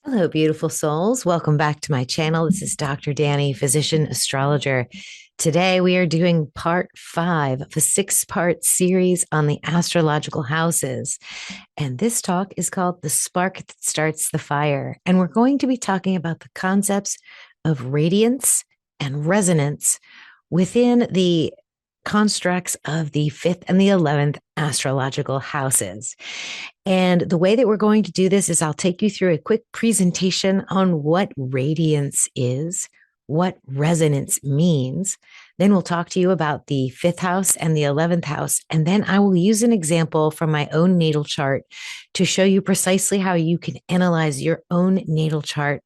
Hello, beautiful souls. Welcome back to my channel. This is Dr. Danny, physician astrologer. Today, we are doing part 5 of a 6-part series on the astrological houses. And this talk is called The Spark That Starts the Fire. And we're going to be talking about the concepts of radiance and resonance within the constructs of the 5th and the 11th astrological houses. And the way that we're going to do this is I'll take you through a quick presentation on what radiance is, what resonance means. Then we'll talk to you about the 5th house and the 11th house. And then I will use an example from my own natal chart to show you precisely how you can analyze your own natal chart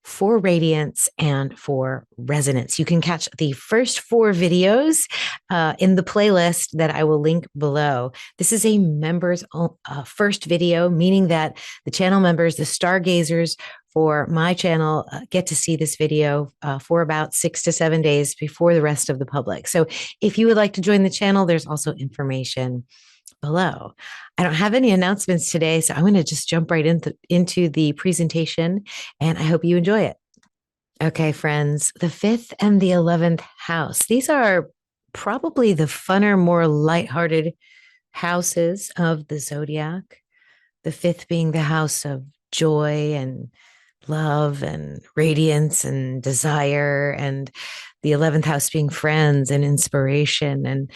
for radiance and for resonance. You can catch the first 4 videos in the playlist that I will link below. This is a members first video, meaning that the channel members, the stargazers for my channel, get to see this video for about 6 to 7 days before the rest of the public. So if you would like to join the channel, there's also information below. I don't have any announcements today, so I'm going to just jump right into the presentation, and I hope you enjoy it. Okay, friends, the 5th and the 11th house. These are probably the funner, more lighthearted houses of the zodiac. The 5th being the house of joy and love and radiance and desire, and the 11th house being friends and inspiration. And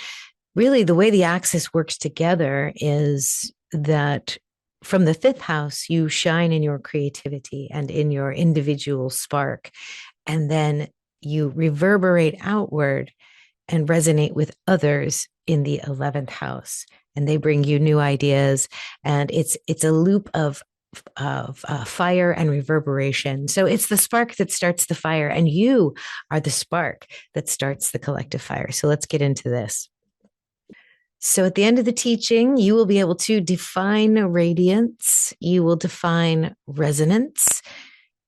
really, the way the axis works together is that from the 5th house, you shine in your creativity and in your individual spark. And then you reverberate outward and resonate with others in the 11th house. And they bring you new ideas. And it's a loop of fire and reverberation. So it's the spark that starts the fire, and you are the spark that starts the collective fire. So let's get into this. So at the end of the teaching, you will be able to define radiance. You will define resonance.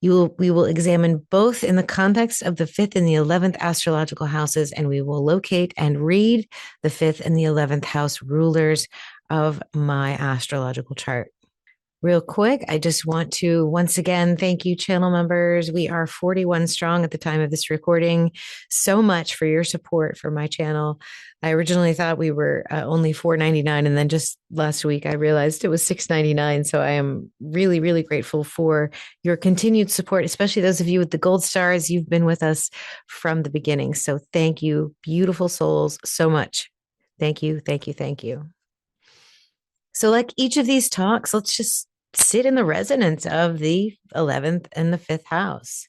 We will examine both in the context of the 5th and the 11th astrological houses, and we will locate and read the 5th and the 11th house rulers of my astrological chart. Real quick, I just want to once again thank you, channel members. We are 41 strong at the time of this recording. So much for your support for my channel. I originally thought we were only $4.99, and then just last week I realized it was $6.99. So I am really, really grateful for your continued support, especially those of you with the gold stars. You've been with us from the beginning. So thank you, beautiful souls, so much. Thank you, thank you, thank you. So, like each of these talks, let's just sit in the resonance of the 11th and the 5th house.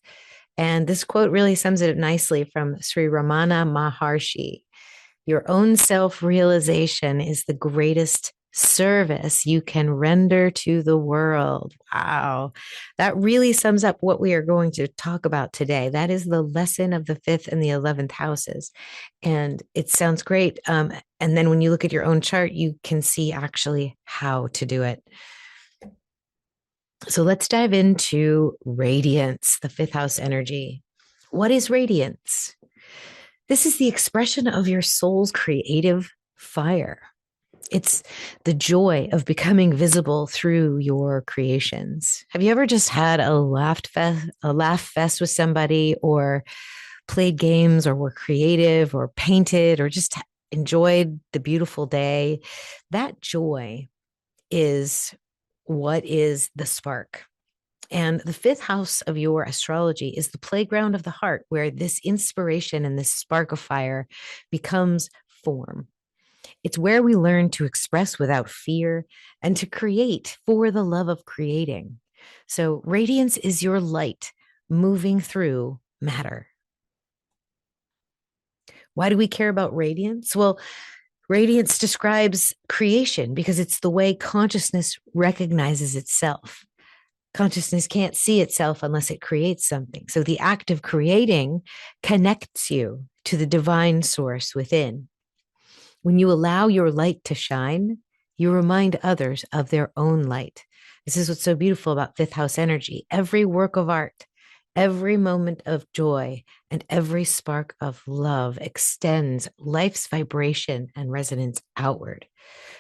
And this quote really sums it up nicely from Sri Ramana Maharshi. Your own self-realization is the greatest service you can render to the world. Wow. That really sums up what we are going to talk about today. That is the lesson of the 5th and the 11th houses. And it sounds great. And then when you look at your own chart, you can see actually how to do it. So let's dive into radiance, the 5th house energy. What is radiance? This is the expression of your soul's creative fire. It's the joy of becoming visible through your creations. Have you ever just had a laugh fest with somebody, or played games, or were creative, or painted, or just enjoyed the beautiful day? That joy is what is the spark. And the 5th house of your astrology is the playground of the heart, where this inspiration and this spark of fire becomes form. It's where we learn to express without fear and to create for the love of creating. So radiance is your light moving through matter. Why do we care about radiance? Well, radiance describes creation because it's the way consciousness recognizes itself. Consciousness can't see itself unless it creates something. So the act of creating connects you to the divine source within. When you allow your light to shine, you remind others of their own light. This is what's so beautiful about 5th house energy. Every work of art, every moment of joy, and every spark of love extends life's vibration and resonance outward.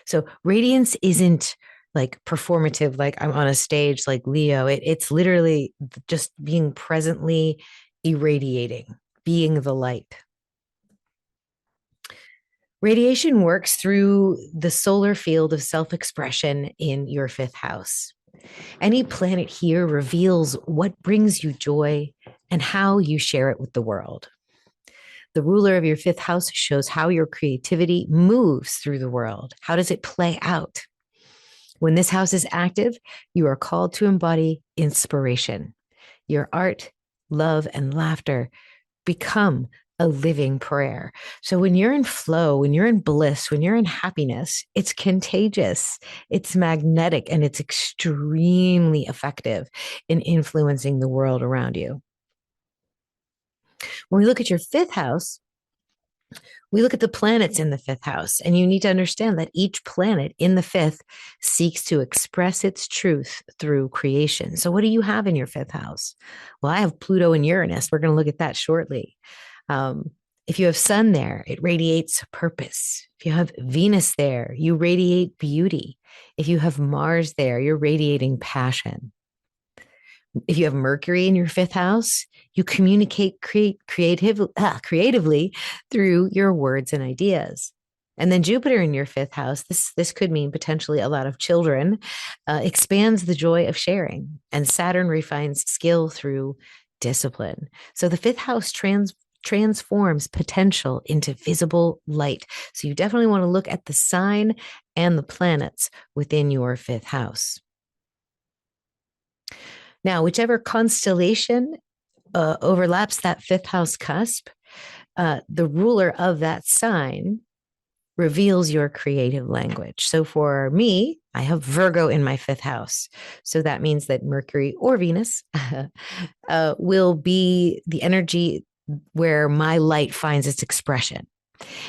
So radiance isn't like performative, like I'm on a stage like Leo. It's literally just being presently irradiating, being the light. Radiation works through the solar field of self expression in your fifth house. Any planet here reveals what brings you joy and how you share it with the world. The ruler of your fifth house shows how your creativity moves through the world. How does it play out? When this house is active, you are called to embody inspiration. Your art, love, and laughter become a living prayer. So when you're in flow, when you're in bliss, when you're in happiness, it's contagious, it's magnetic, and it's extremely effective in influencing the world around you. When we look at your fifth house, we look at the planets in the fifth house, and you need to understand that each planet in the fifth seeks to express its truth through creation. So, what do you have in your fifth house? Well, I have Pluto and Uranus. We're going to look at that shortly. If you have Sun there, it radiates purpose. If you have Venus there, you radiate beauty. If you have Mars there, you're radiating passion. If you have Mercury in your fifth house, you communicate creatively through your words and ideas. And then Jupiter in your fifth house, this could mean potentially a lot of children, expands the joy of sharing. And Saturn refines skill through discipline. So the fifth house transforms potential into visible light. So you definitely want to look at the sign and the planets within your fifth house. Now, whichever constellation overlaps that fifth house cusp, the ruler of that sign reveals your creative language. So for me, I have Virgo in my fifth house. So that means that Mercury or Venus will be the energy where my light finds its expression.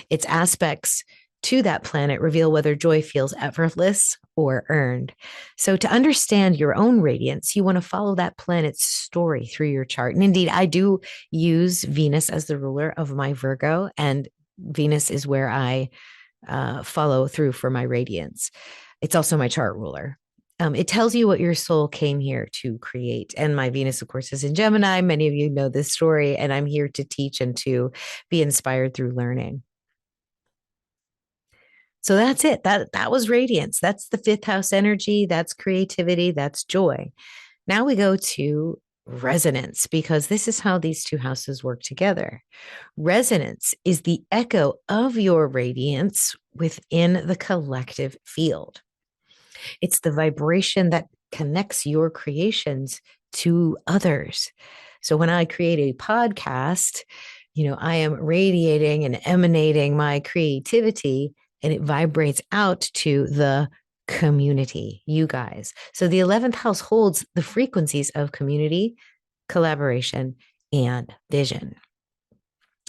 Its aspects to that planet reveal whether joy feels effortless or earned. So to understand your own radiance, you want to follow that planet's story through your chart. And indeed, I do use Venus as the ruler of my Virgo, and Venus is where I follow through for my radiance. It's also my chart ruler. It tells you what your soul came here to create. And my Venus, of course, is in Gemini. Many of you know this story, and I'm here to teach and to be inspired through learning. So that's it. That was radiance. That's the fifth house energy. That's creativity. That's joy. Now we go to resonance, because this is how these two houses work together. Resonance is the echo of your radiance within the collective field. It's the vibration that connects your creations to others. So when I create a podcast, I am radiating and emanating my creativity, and it vibrates out to the community, you guys. So the 11th house holds the frequencies of community, collaboration, and vision.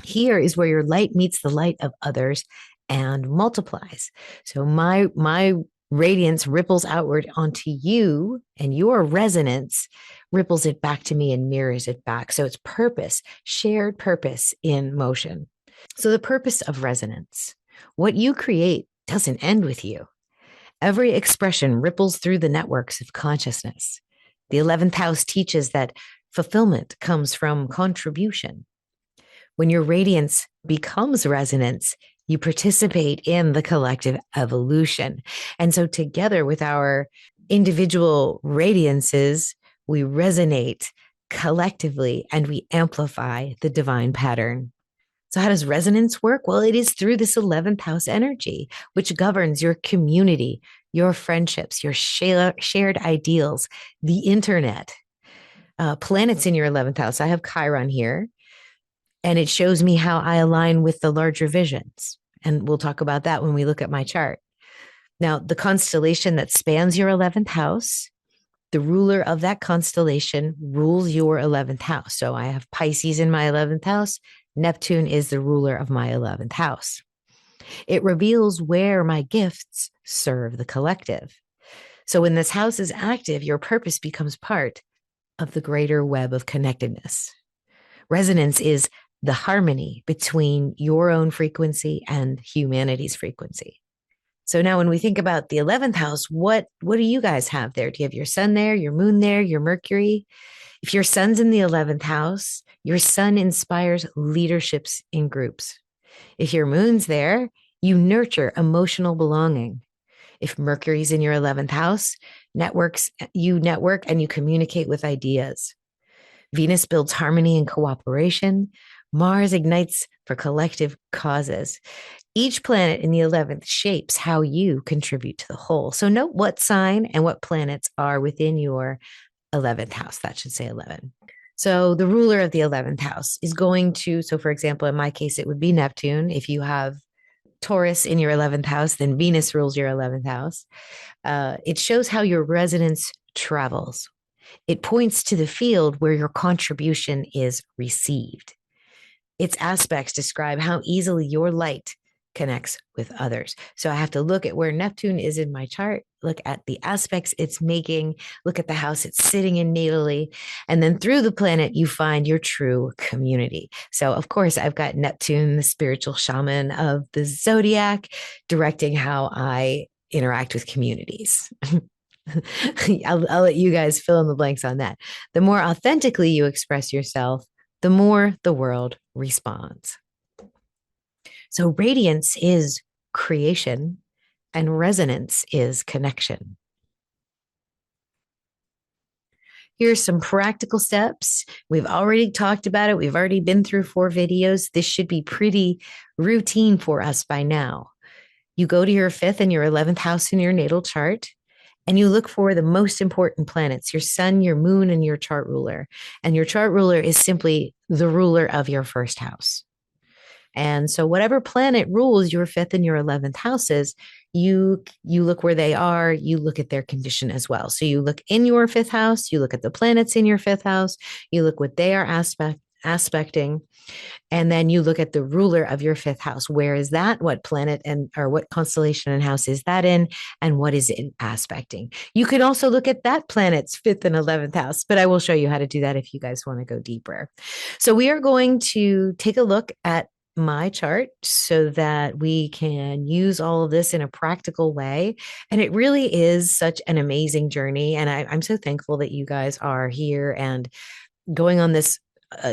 Here is where your light meets the light of others and multiplies. So my radiance ripples outward onto you, and your resonance ripples it back to me and mirrors it back. So it's purpose, shared purpose in motion. So the purpose of resonance, what you create doesn't end with you. Every expression ripples through the networks of consciousness. The 11th house teaches that fulfillment comes from contribution. When your radiance becomes resonance, you participate in the collective evolution. And so together with our individual radiances, we resonate collectively and we amplify the divine pattern. So how does resonance work? Well, it is through this 11th house energy, which governs your community, your friendships, your shared ideals, the internet. Planets in your 11th house. I have Chiron here, and it shows me how I align with the larger visions. And we'll talk about that when we look at my chart. Now, the constellation that spans your 11th house, the ruler of that constellation rules your 11th house. So I have Pisces in my 11th house. Neptune is the ruler of my 11th house. It reveals where my gifts serve the collective. So when this house is active, your purpose becomes part of the greater web of connectedness. Resonance is the harmony between your own frequency and humanity's frequency. So now when we think about the 11th house, what do you guys have there? Do you have your sun there, your moon there, your Mercury? If your sun's in the 11th house, your sun inspires leaderships in groups. If your moon's there, you nurture emotional belonging. If Mercury's in your 11th house, you network and you communicate with ideas. Venus builds harmony and cooperation. Mars ignites for collective causes. Each planet in the 11th shapes how you contribute to the whole. So note what sign and what planets are within your 11th house. That should say 11. So the ruler of the 11th house is going to, so for example, in my case, it would be Neptune. If you have Taurus in your 11th house, then Venus rules your 11th house. It shows how your resonance travels. It points to the field where your contribution is received. Its aspects describe how easily your light connects with others. So I have to look at where Neptune is in my chart, look at the aspects it's making, look at the house it's sitting in natally, and then through the planet, you find your true community. So, of course, I've got Neptune, the spiritual shaman of the zodiac, directing how I interact with communities. I'll let you guys fill in the blanks on that. The more authentically you express yourself, the more the world responds. So radiance is creation and resonance is connection. Here's some practical steps. We've already talked about it. We've already been through 4 videos. This should be pretty routine for us by now. You go to your 5th and your 11th house in your natal chart, and you look for the most important planets, your sun, your moon, and your chart ruler. And your chart ruler is simply the ruler of your 1st house. And so whatever planet rules your 5th and your 11th houses, you look where they are, you look at their condition as well. So you look in your 5th house, you look at the planets in your 5th house, you look what they are aspecting, and then you look at the ruler of your 5th house. Where is that? What planet or what constellation and house is that in? And what is it aspecting? You could also look at that planet's 5th and 11th house, but I will show you how to do that if you guys want to go deeper. So we are going to take a look at my chart so that we can use all of this in a practical way. And it really is such an amazing journey. And I'm so thankful that you guys are here and going on this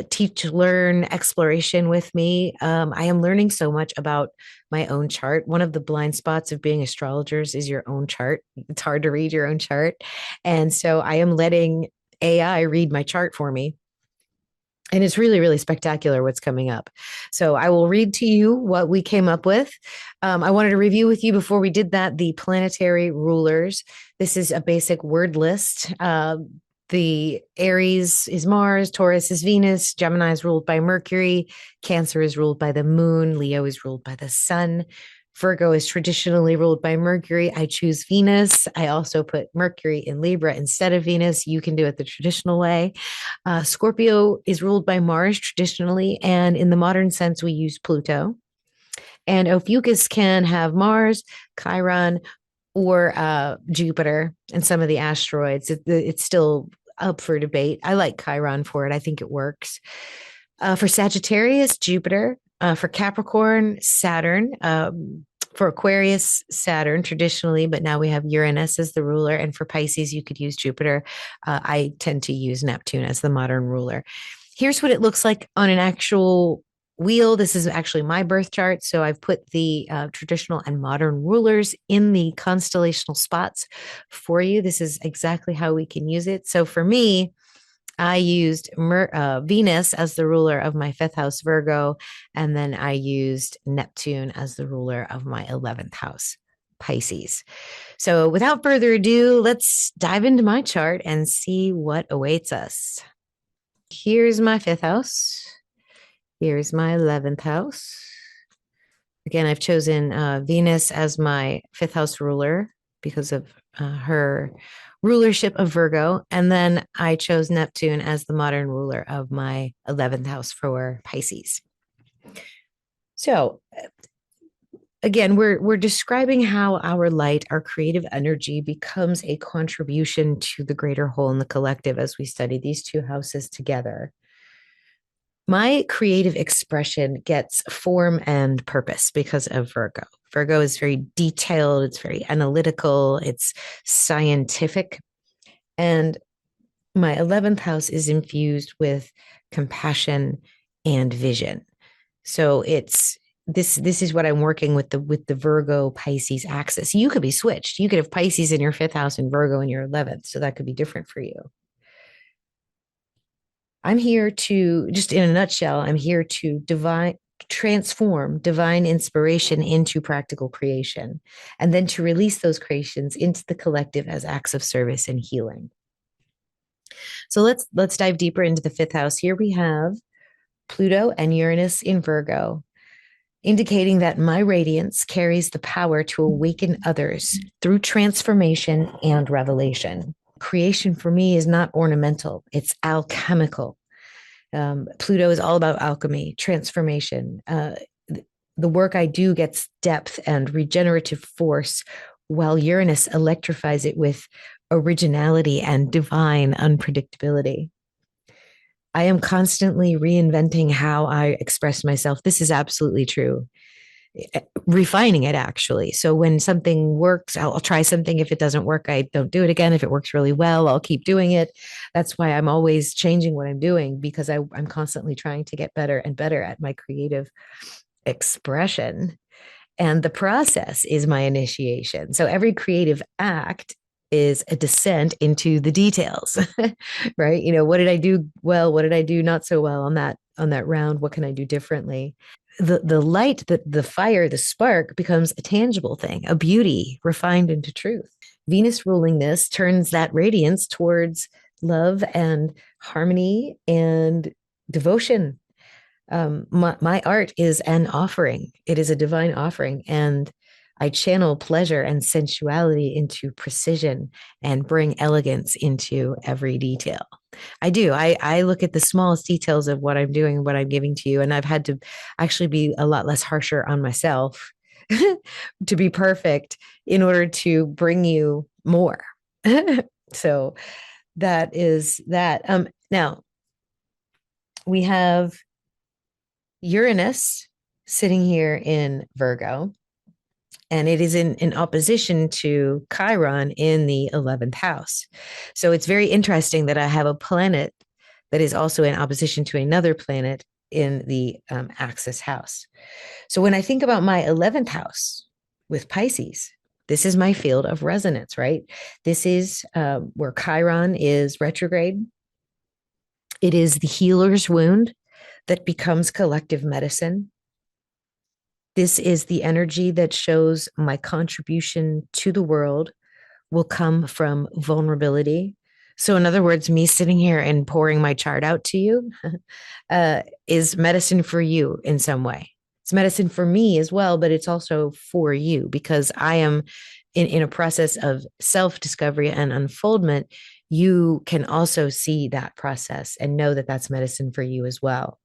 teach, learn exploration with me. I am learning so much about my own chart. One of the blind spots of being astrologers is your own chart. It's hard to read your own chart. And so I am letting AI read my chart for me. And it's really, really spectacular what's coming up. So I will read to you what we came up with. I wanted to review with you before we did that the planetary rulers. This is a basic word list. The Aries is Mars, Taurus is Venus, Gemini is ruled by Mercury, Cancer is ruled by the moon, Leo is ruled by the sun. Virgo is traditionally ruled by Mercury. I choose Venus. I also put Mercury in Libra instead of Venus. You can do it the traditional way. Scorpio is ruled by Mars traditionally, and in the modern sense, we use Pluto. And Ophiuchus can have Mars, Chiron, or Jupiter and some of the asteroids. It's still up for debate. I like Chiron for it. I think it works. For Sagittarius, Jupiter. For Capricorn, Saturn. For Aquarius, Saturn traditionally, but now we have Uranus as the ruler. And for Pisces, you could use Jupiter. I tend to use Neptune as the modern ruler. Here's what it looks like on an actual wheel. This is actually my birth chart. So I've put the traditional and modern rulers in the constellational spots for you. This is exactly how we can use it. So for me, I used Venus as the ruler of my 5th house, Virgo, and then I used Neptune as the ruler of my 11th house, Pisces. So without further ado, let's dive into my chart and see what awaits us. Here's my 5th house. Here's my 11th house. Again, I've chosen Venus as my 5th house ruler because of her rulership of Virgo. And then I chose Neptune as the modern ruler of my 11th house for Pisces. So again, we're describing how our light, our creative energy becomes a contribution to the greater whole and the collective as we study these 2 houses together. My creative expression gets form and purpose because of Virgo. Virgo is very detailed, it's very analytical, it's scientific. And my 11th house is infused with compassion and vision. So it's this is what I'm working with the Virgo Pisces axis. You could be switched. You could have Pisces in your fifth house and Virgo in your 11th. So that could be different for you. I'm here to, just in a nutshell, I'm here to transform divine inspiration into practical creation, and then to release those creations into the collective as acts of service and healing. So let's dive deeper into the fifth house. Here we have Pluto and Uranus in Virgo, indicating that my radiance carries the power to awaken others through transformation and revelation. Creation for me is not ornamental, it's alchemical. Pluto is all about alchemy, transformation. The work I do gets depth and regenerative force, while Uranus electrifies it with originality and divine unpredictability. I am constantly reinventing how I express myself. This is absolutely true. Refining it, actually. So when something works, I'll try something. If it doesn't work, I don't do it again. If it works really well, I'll keep doing it. That's why I'm always changing what I'm doing, because I'm constantly trying to get better and better at my creative expression. And the process is my initiation. So every creative act is a descent into the details, right? You know, what did I do well? What did I do not so well on that round? What can I do differently? The light, the fire, the spark becomes a tangible thing, a beauty refined into truth. Venus ruling this turns that radiance towards love and harmony and devotion. My art is an offering. It is a divine offering, and I channel pleasure and sensuality into precision and bring elegance into every detail. I do. I look at the smallest details of what I'm doing, what I'm giving to you, and I've had to actually be a lot less harsher on myself to be perfect in order to bring you more. So that is that. Now we have Uranus sitting here in Virgo, and it is in opposition to Chiron in the 11th house. So it's very interesting that I have a planet that is also in opposition to another planet in the axis house. So when I think about my 11th house with Pisces, this is my field of resonance, right? This is where Chiron is retrograde. It is the healer's wound that becomes collective medicine. This is the energy that shows my contribution to the world will come from vulnerability. So, in other words, me sitting here and pouring my chart out to you is medicine for you in some way. It's medicine for me as well, but it's also for you, because I am in a process of self discovery and unfoldment. You can also see that process and know that that's medicine for you as well.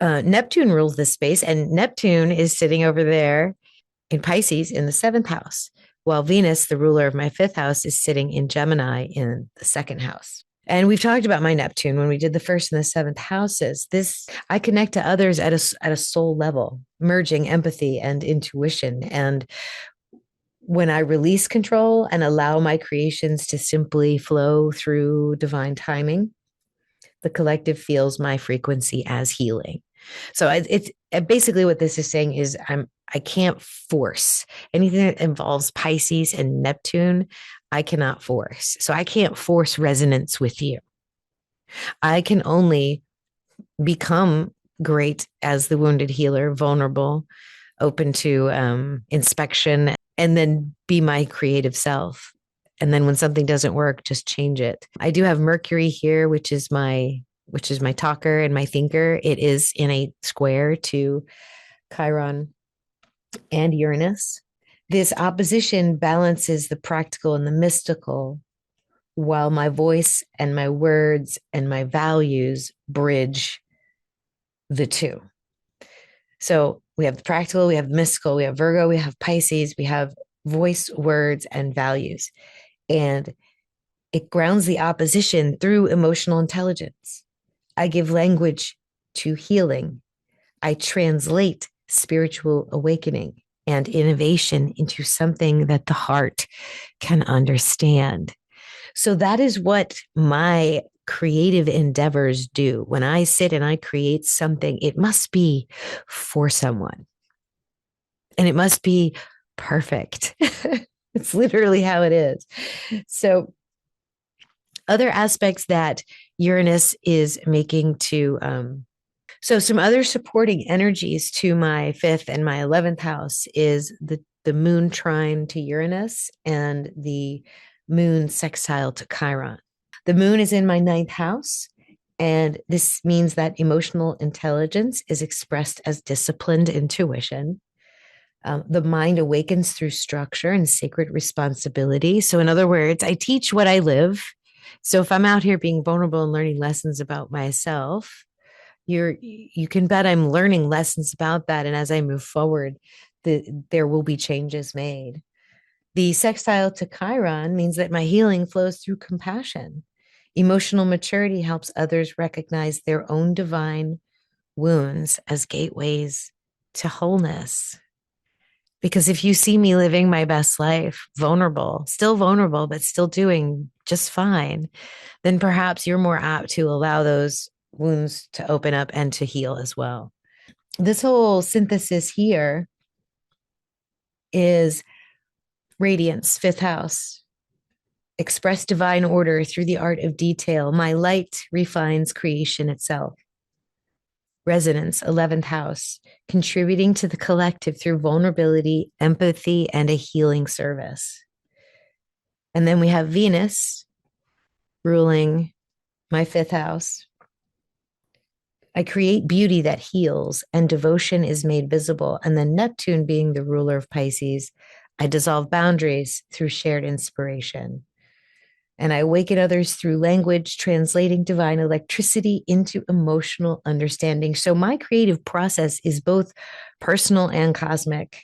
Neptune rules this space, and Neptune is sitting over there in Pisces in the seventh house, while Venus, the ruler of my fifth house, is sitting in Gemini in the second house. And we've talked about my Neptune when we did the first and the seventh houses. This, I connect to others at a soul level, merging empathy and intuition. And when I release control and allow my creations to simply flow through divine timing, the collective feels my frequency as healing. So it's basically what this is saying is I can't force anything that involves Pisces and Neptune. I cannot force. So I can't force resonance with you. I can only become great as the wounded healer, vulnerable, open to inspection, and then be my creative self. And then when something doesn't work, just change it. I do have Mercury here, which is my talker and my thinker. It is in a square to Chiron and Uranus. This opposition balances the practical and the mystical, while my voice and my words and my values bridge the two. So we have the practical, we have the mystical, we have Virgo, we have Pisces, we have voice, words, and values. And it grounds the opposition through emotional intelligence. I give language to healing. I translate spiritual awakening and innovation into something that the heart can understand. So that is what my creative endeavors do. When I sit and I create something, it must be for someone and it must be perfect. It's literally how it is. So, other aspects that Uranus is making to so some other supporting energies to my fifth and my 11th house is the moon trine to Uranus and the moon sextile to Chiron. The moon is in my ninth house, and this means that emotional intelligence is expressed as disciplined intuition. The mind awakens through structure and sacred responsibility. So, in other words, I teach what I live. So, if I'm out here being vulnerable and learning lessons about myself, you can bet I'm learning lessons about that. And as I move forward, there will be changes made. The sextile to Chiron means that my healing flows through compassion. Emotional maturity helps others recognize their own divine wounds as gateways to wholeness. Because if you see me living my best life, vulnerable, but still doing just fine, then perhaps you're more apt to allow those wounds to open up and to heal as well. This whole synthesis here is radiance, fifth house. Express divine order through the art of detail. My light refines creation itself. Resonance, 11th house, contributing to the collective through vulnerability, empathy, and a healing service. And then we have Venus ruling my fifth house. I create beauty that heals, and devotion is made visible. And then Neptune, being the ruler of Pisces, I dissolve boundaries through shared inspiration. And I awaken others through language, translating divine electricity into emotional understanding. So my creative process is both personal and cosmic.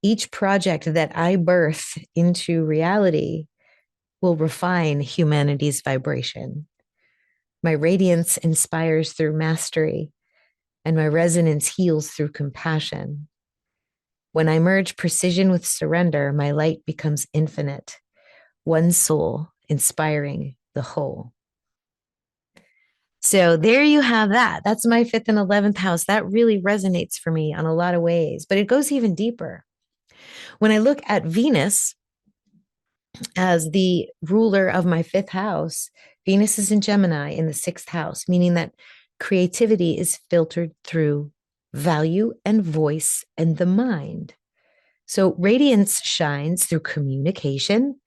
Each project that I birth into reality will refine humanity's vibration. My radiance inspires through mastery, and my resonance heals through compassion. When I merge precision with surrender, my light becomes infinite, one soul inspiring the whole. So there you have that. That's my fifth and 11th house. That really resonates for me on a lot of ways, but it goes even deeper. When I look at Venus as the ruler of my fifth house, Venus is in Gemini in the sixth house, meaning that creativity is filtered through value and voice and the mind. So radiance shines through communication,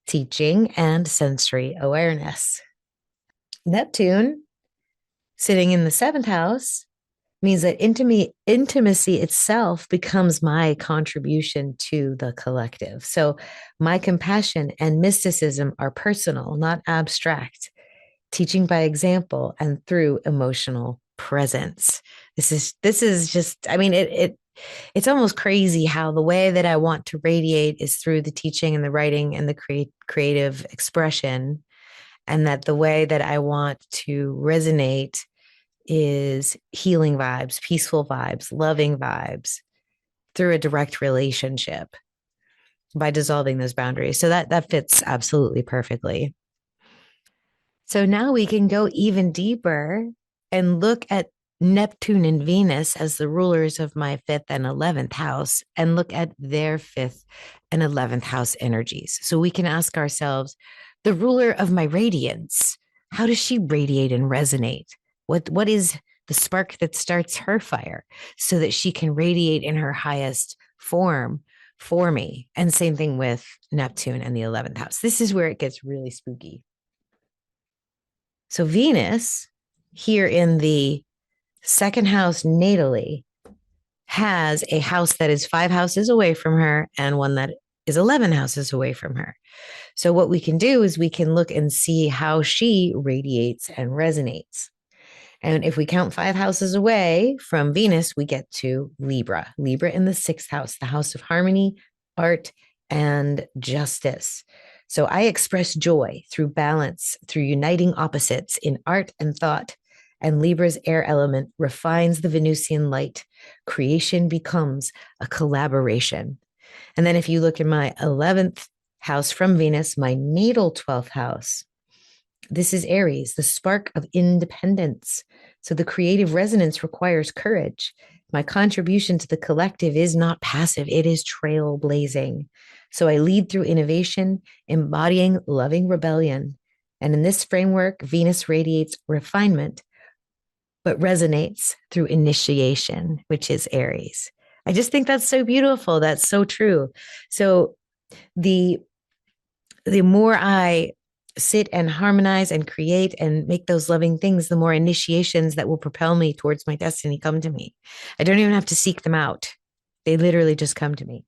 teaching, and sensory awareness. Neptune, sitting in the seventh house, means that intimacy itself becomes my contribution to the collective. So my compassion and mysticism are personal, not abstract, teaching by example and through emotional presence. This is just, I mean, it's almost crazy how the way that I want to radiate is through the teaching and the writing and the creative expression, and that the way that I want to resonate is healing vibes, peaceful vibes, loving vibes through a direct relationship by dissolving those boundaries. So that fits absolutely perfectly. So now we can go even deeper and look at Neptune and Venus as the rulers of my fifth and 11th house and look at their fifth and 11th house energies. So we can ask ourselves, the ruler of my radiance, how does she radiate and resonate? What is the spark that starts her fire so that she can radiate in her highest form for me? And same thing with Neptune and the 11th house. This is where it gets really spooky. So Venus here in the second house natally has a house that is 5 houses away from her and one that is 11 houses away from her. So what we can do is we can look and see how she radiates and resonates. And if we count 5 houses away from Venus, we get to Libra. Libra in the 6th house, the house of harmony, art, and justice. So I express joy through balance, through uniting opposites in art and thought, And Libra's air element refines the Venusian light. Creation becomes a collaboration. And then if you look in my 11th house from Venus, my natal 12th house, this is Aries, the spark of independence. So the creative resonance requires courage. My contribution to the collective is not passive, it is trailblazing. So I lead through innovation, embodying loving rebellion. And in this framework, Venus radiates refinement, but resonates through initiation, which is Aries. I just think that's so beautiful. That's so true. So the more I sit and harmonize and create and make those loving things, the more initiations that will propel me towards my destiny come to me. I don't even have to seek them out. They literally just come to me.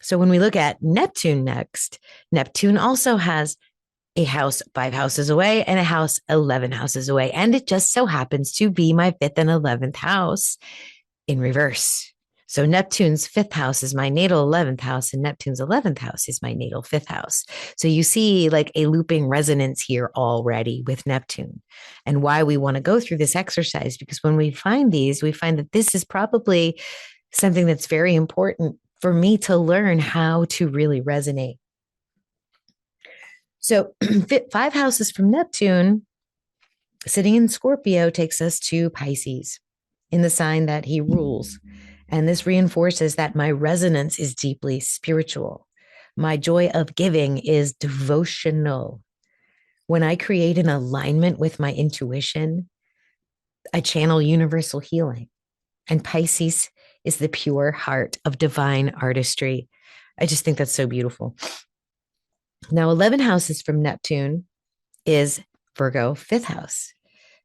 So when we look at Neptune next, Neptune also has a house 5 houses away and a house 11 houses away. And it just so happens to be my 5th and 11th house in reverse. So Neptune's 5th house is my natal 11th house, and Neptune's 11th house is my natal 5th house. So you see like a looping resonance here already with Neptune, and why we want to go through this exercise, because when we find these, we find that this is probably something that's very important for me to learn how to really resonate. So 5 houses from Neptune sitting in Scorpio takes us to Pisces in the sign that he rules. And this reinforces that my resonance is deeply spiritual. My joy of giving is devotional. When I create an alignment with my intuition, I channel universal healing. And Pisces is the pure heart of divine artistry. I just think that's so beautiful. Now, 11 houses from Neptune is Virgo 5th house.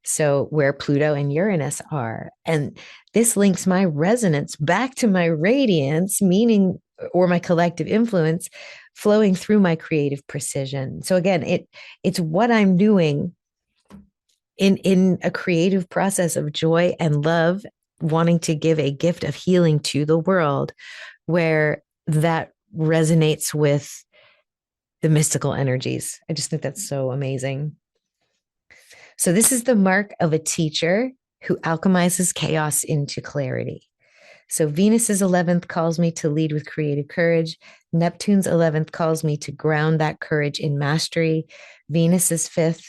So where Pluto and Uranus are. And this links my resonance back to my radiance, meaning, or my collective influence flowing through my creative precision. So again, it's what I'm doing in a creative process of joy and love, wanting to give a gift of healing to the world, where that resonates with the mystical energies. I just think that's so amazing. So this is the mark of a teacher who alchemizes chaos into clarity. So Venus's 11th calls me to lead with creative courage. Neptune's 11th calls me to ground that courage in mastery. Venus's 5th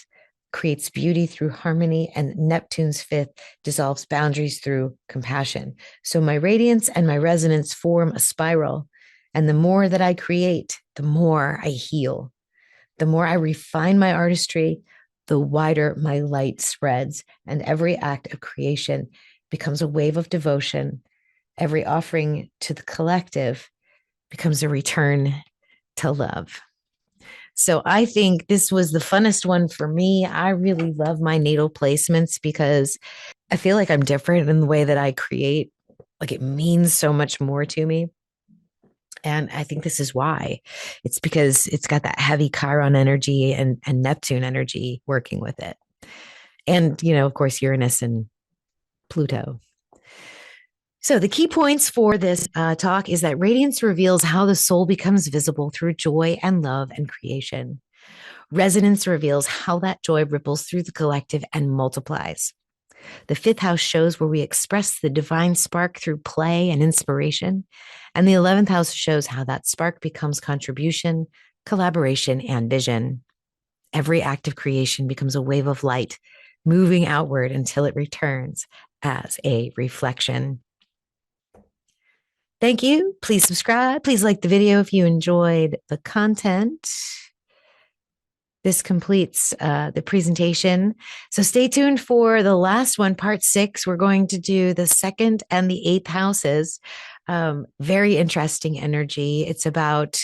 creates beauty through harmony, and Neptune's 5th dissolves boundaries through compassion. So my radiance and my resonance form a spiral. And the more that I create, the more I heal. The more I refine my artistry, the wider my light spreads, and every act of creation becomes a wave of devotion. Every offering to the collective becomes a return to love. So I think this was the funnest one for me. I really love my natal placements because I feel like I'm different in the way that I create. Like it means so much more to me. And I think this is why. It's because it's got that heavy Chiron energy and Neptune energy working with it. And, of course, Uranus and Pluto. So the key points for this talk is that radiance reveals how the soul becomes visible through joy and love and creation. Resonance reveals how that joy ripples through the collective and multiplies. The 5th house shows where we express the divine spark through play and inspiration. And the 11th house shows how that spark becomes contribution, collaboration, and vision. Every act of creation becomes a wave of light, moving outward until it returns as a reflection. Thank you. Please subscribe. Please like the video if you enjoyed the content. This completes the presentation. So stay tuned for the last one, part 6. We're going to do the 2nd and the 8th houses. Very interesting energy. It's about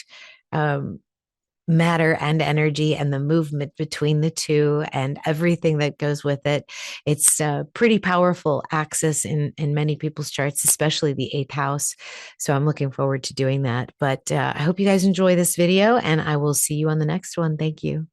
matter and energy and the movement between the two and everything that goes with it. It's a pretty powerful axis in many people's charts, especially the 8th house. So I'm looking forward to doing that. But I hope you guys enjoy this video, and I will see you on the next one. Thank you.